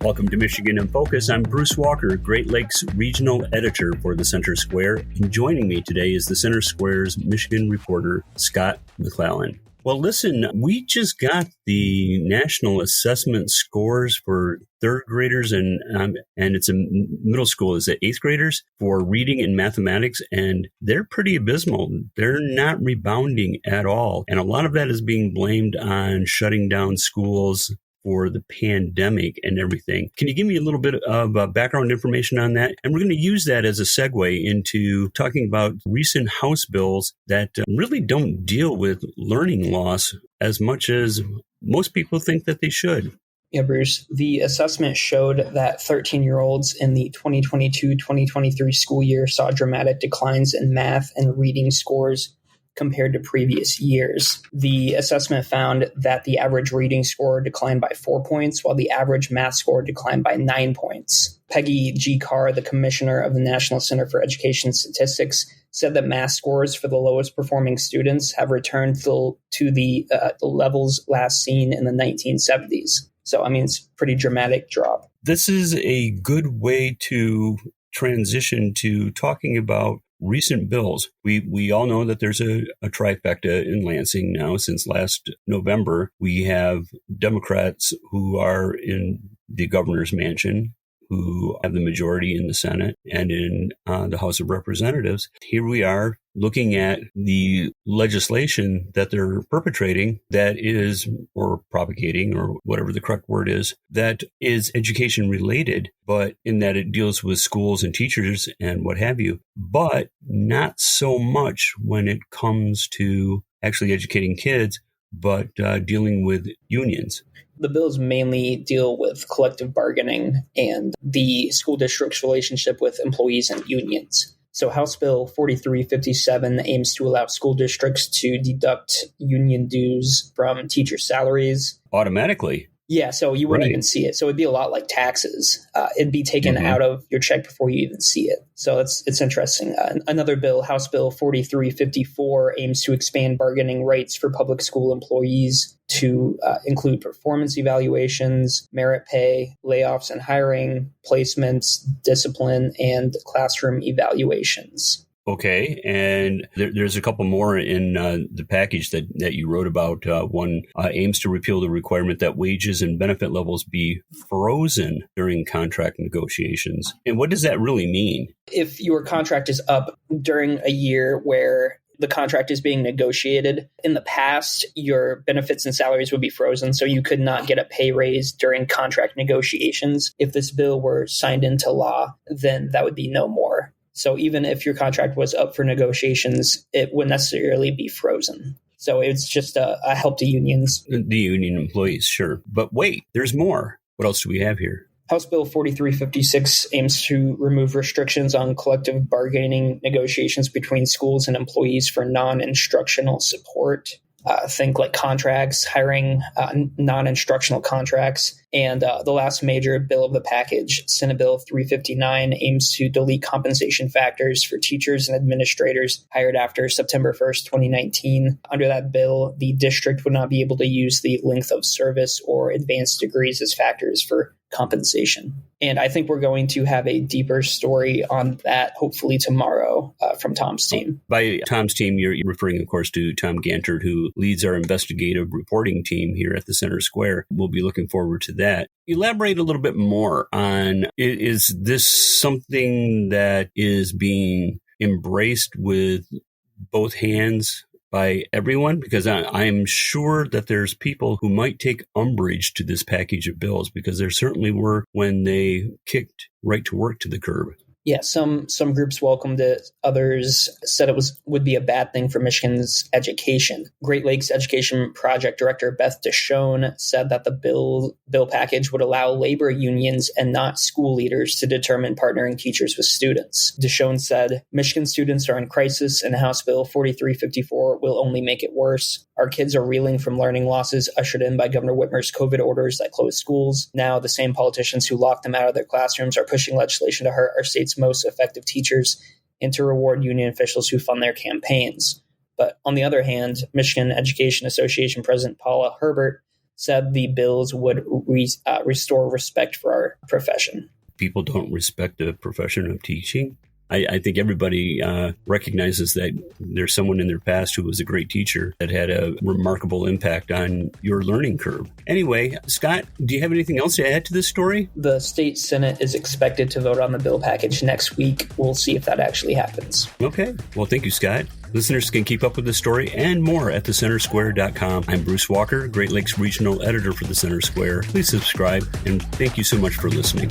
Welcome to Michigan in Focus. I'm Bruce Walker, Great Lakes Regional Editor for the Center Square. And joining me today is the Center Square's Michigan reporter, Scott McClellan. Well, listen, we just got the national assessment scores for third graders and it's a middle school. Is it eighth graders for reading and mathematics? And they're pretty abysmal. They're not rebounding at all. And a lot of that is being blamed on shutting down schools for the pandemic and everything. Can you give me a little bit of background information on that? And we're going to use that as a segue into talking about recent House bills that really don't deal with learning loss as much as most people think that they should. Yeah, Bruce, the assessment showed that 13-year-olds in the 2022-2023 school year saw dramatic declines in math and reading scores compared to previous years. The assessment found that the average reading score declined by 4 points, while the average math score declined by 9 points. Peggy G. Carr, the commissioner of the National Center for Education Statistics, said that math scores for the lowest performing students have returned to the levels last seen in the 1970s. So, it's a pretty dramatic drop. This is a good way to transition to talking about recent bills. We all know that there's a trifecta in Lansing now. Since last November, we have Democrats who are in the governor's mansion, who have the majority in the Senate and in the House of Representatives. Here we are looking at the legislation that they're perpetrating that is, or propagating, or whatever the correct word is, that is education related, but in that it deals with schools and teachers and what have you, but not so much when it comes to actually educating kids, but dealing with unions. The bills mainly deal with collective bargaining and the school district's relationship with employees and unions. So House Bill 4357 aims to allow school districts to deduct union dues from teacher salaries. Automatically? Yeah, so you wouldn't even see it. So it'd be a lot like taxes. It'd be taken out of your check before you even see it. So it's interesting. Another bill, House Bill 4354, aims to expand bargaining rights for public school employees to include performance evaluations, merit pay, layoffs and hiring, placements, discipline, and classroom evaluations. Okay, and there's a couple more in the package that you wrote about. One aims to repeal the requirement that wages and benefit levels be frozen during contract negotiations. And what does that really mean? If your contract is up during a year where the contract is being negotiated, in the past, your benefits and salaries would be frozen, so you could not get a pay raise during contract negotiations. If this bill were signed into law, then that would be no more. So even if your contract was up for negotiations, it wouldn't necessarily be frozen. So it's just a help to unions. The union employees, sure. But wait, there's more. What else do we have here? House Bill 4356 aims to remove restrictions on collective bargaining negotiations between schools and employees for non-instructional support. Think like contracts, hiring non-instructional contracts. And the last major bill of the package, Senate Bill 359, aims to delete compensation factors for teachers and administrators hired after September 1st, 2019. Under that bill, the district would not be able to use the length of service or advanced degrees as factors for compensation. And I think we're going to have a deeper story on that, hopefully tomorrow, from Tom's team. By Tom's team, you're referring, of course, to Tom Gantert, who leads our investigative reporting team here at the Center Square. We'll be looking forward to that. Elaborate a little bit more on, is this something that is being embraced with both hands by everyone? Because I'm sure that there's people who might take umbrage to this package of bills, because there certainly were when they kicked right to work to the curb. Yeah, some groups welcomed it. Others said it would be a bad thing for Michigan's education. Great Lakes Education Project Director Beth DeShone said that the bill package would allow labor unions and not school leaders to determine partnering teachers with students. DeShone said, Michigan students are in crisis, and House Bill 4354 will only make it worse. Our kids are reeling from learning losses ushered in by Governor Whitmer's COVID orders that closed schools. Now, the same politicians who locked them out of their classrooms are pushing legislation to hurt our state's most effective teachers and to reward union officials who fund their campaigns. But on the other hand, Michigan Education Association President Paula Herbert said the bills would restore respect for our profession. People don't respect the profession of teaching. I think everybody recognizes that there's someone in their past who was a great teacher that had a remarkable impact on your learning curve. Anyway, Scott, do you have anything else to add to this story? The state Senate is expected to vote on the bill package next week. We'll see if that actually happens. Okay. Well, thank you, Scott. Listeners can keep up with this story and more at thecentersquare.com. I'm Bruce Walker, Great Lakes Regional Editor for the Center Square. Please subscribe, and thank you so much for listening.